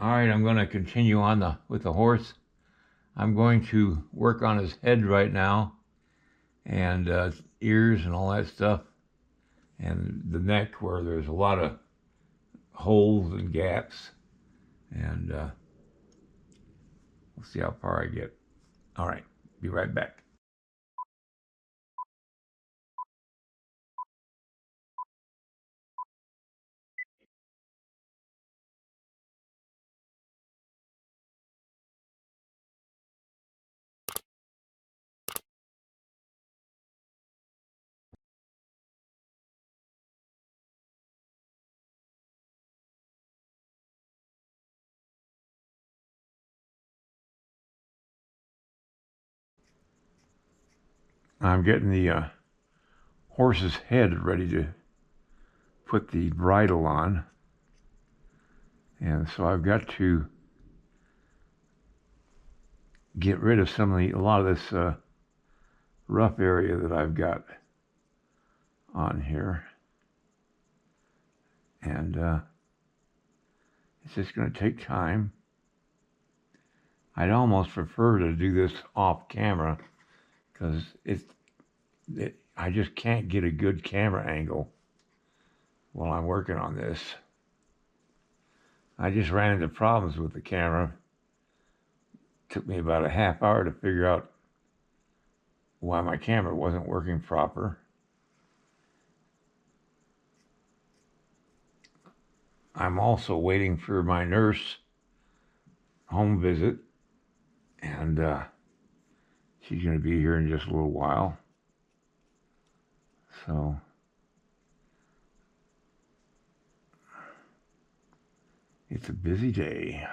All right, I'm going to continue on with the horse. I'm going to work on his head right now, and ears and all that stuff, and the neck where there's a lot of holes and gaps, and we'll see how far I get. All right, be right back. I'm getting the horse's head ready to put the bridle on, and so I've got to get rid of a lot of this rough area that I've got on here, and it's just going to take time. I'd almost prefer to do this off camera because I just can't get a good camera angle while I'm working on this. I just ran into problems with the camera. It took me about a half hour to figure out why my camera wasn't working proper. I'm also waiting for my nurse home visit, and she's going to be here in just a little while. So it's a busy day.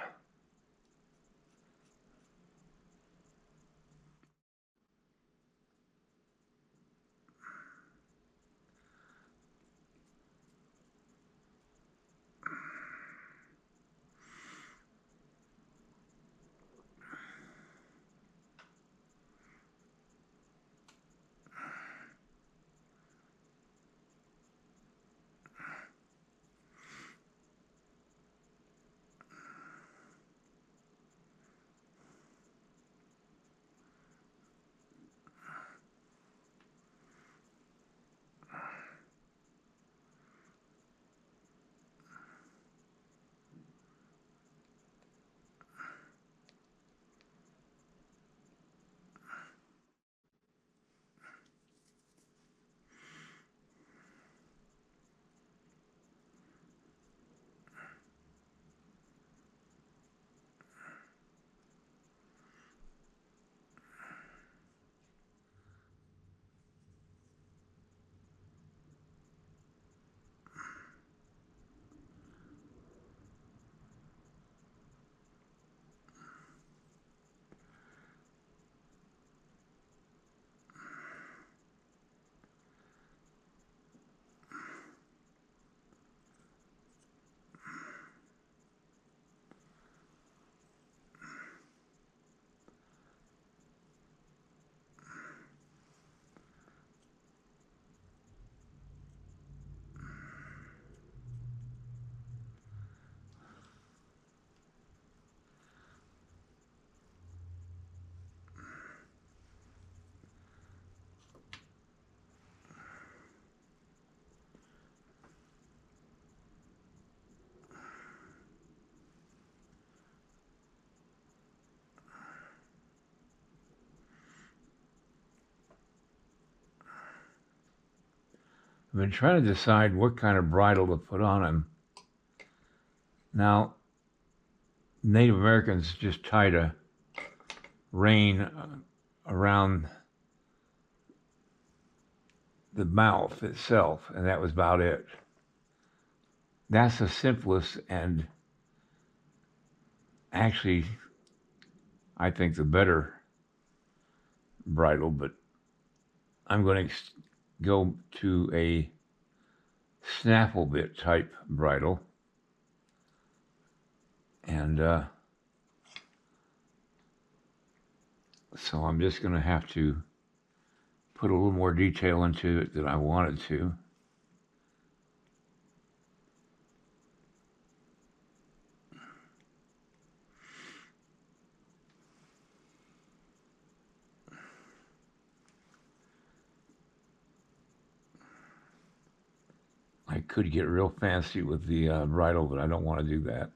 I've been trying to decide what kind of bridle to put on him. Now, Native Americans just tied a rein around the mouth itself, and that was about it. That's the simplest and actually, I think, the better bridle, but I'm going to go to a snaffle bit type bridle, and so I'm just going to have to put a little more detail into it than I wanted to. could get real fancy with the bridle, but I don't want to do that.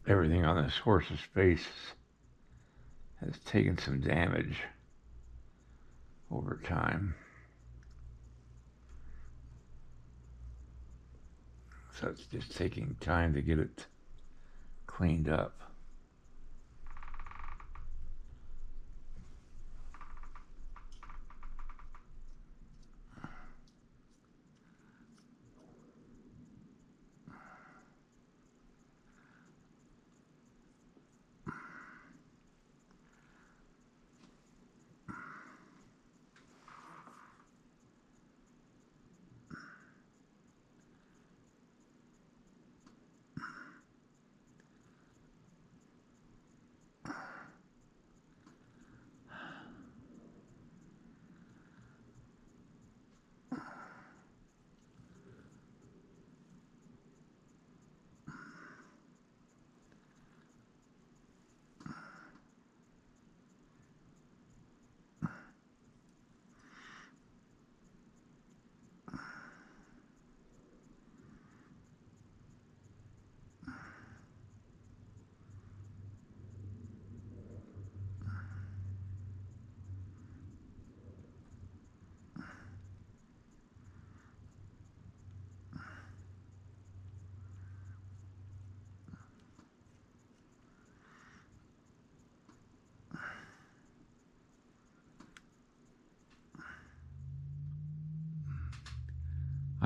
Everything on this horse's face has taken some damage over time. So it's just taking time to get it cleaned up.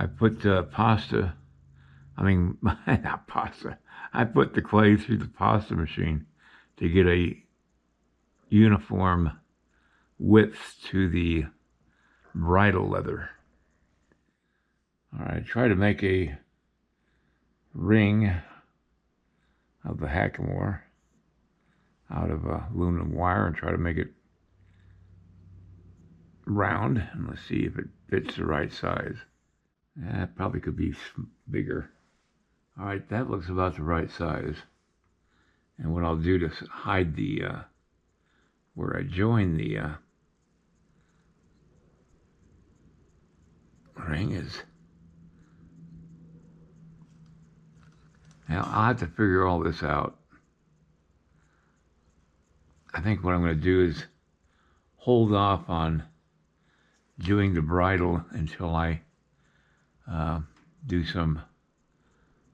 I put not pasta. I put the clay through the pasta machine to get a uniform width to the bridle leather. All right, try to make a ring of the hackamore out of aluminum wire and try to make it round, and let's see if it fits the right size. It probably could be bigger. All right, that looks about the right size. And what I'll do to hide the where I join the ring is, now I'll have to figure all this out. I think what I'm going to do is hold off on doing the bridle until I do some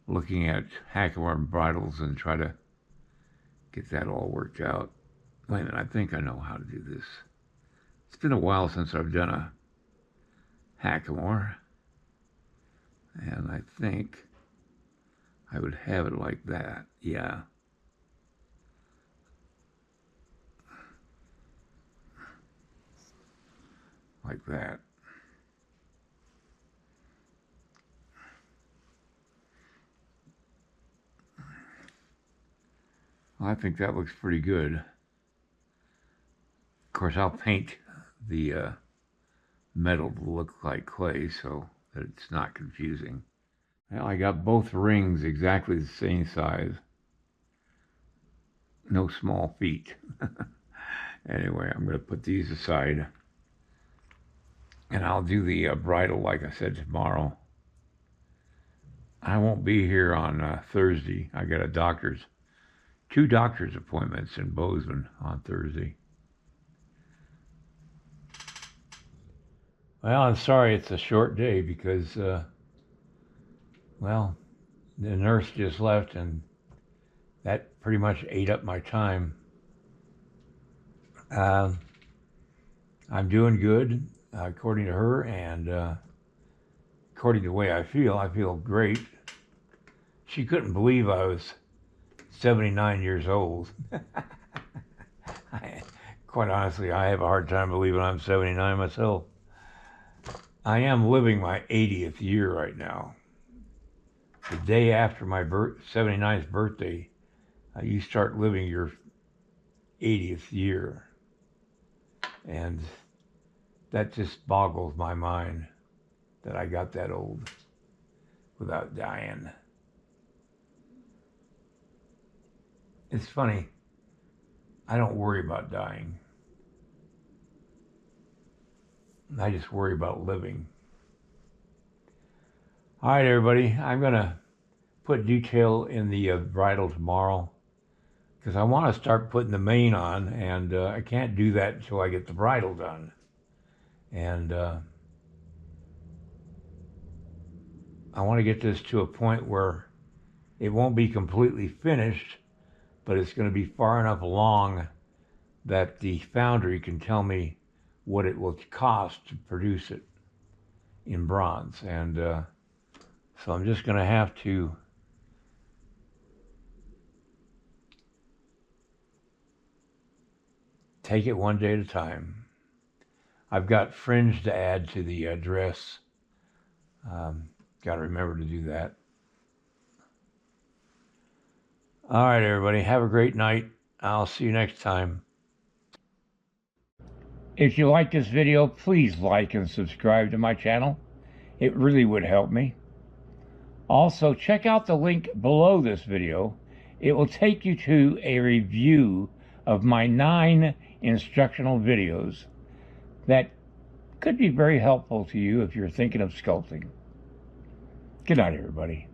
looking at hackamore bridles and try to get that all worked out. Wait a minute, I think I know how to do this. It's been a while since I've done a hackamore. And I think I would have it like that. Yeah. Like that. Well, I think that looks pretty good. Of course, I'll paint the metal to look like clay so that it's not confusing. Well, I got both rings exactly the same size. No small feet. Anyway, I'm going to put these aside. And I'll do the bridal, like I said, tomorrow. I won't be here on Thursday. I got two doctor's appointments in Bozeman on Thursday. Well, I'm sorry it's a short day because, well, the nurse just left and that pretty much ate up my time. I'm doing good, according to her, and according to the way I feel great. She couldn't believe I was 79 years old. Quite honestly, I have a hard time believing I'm 79 myself. I am living my 80th year right now. The day after my 79th birthday, you start living your 80th year. And that just boggles my mind that I got that old without dying. It's funny, I don't worry about dying. I just worry about living. All right, everybody, I'm going to put detail in the bridle tomorrow because I want to start putting the mane on, and I can't do that until I get the bridle done. And I want to get this to a point where it won't be completely finished, but it's going to be far enough along that the foundry can tell me what it will cost to produce it in bronze. And so I'm just going to have to take it one day at a time. I've got fringe to add to the dress. Got to remember to do that. All right, everybody, have a great night. I'll see you next time. If you like this video, please like and subscribe to my channel. It really would help me. Also, check out the link below this video. It will take you to a review of my 9 instructional videos that could be very helpful to you if you're thinking of sculpting. Good night, everybody.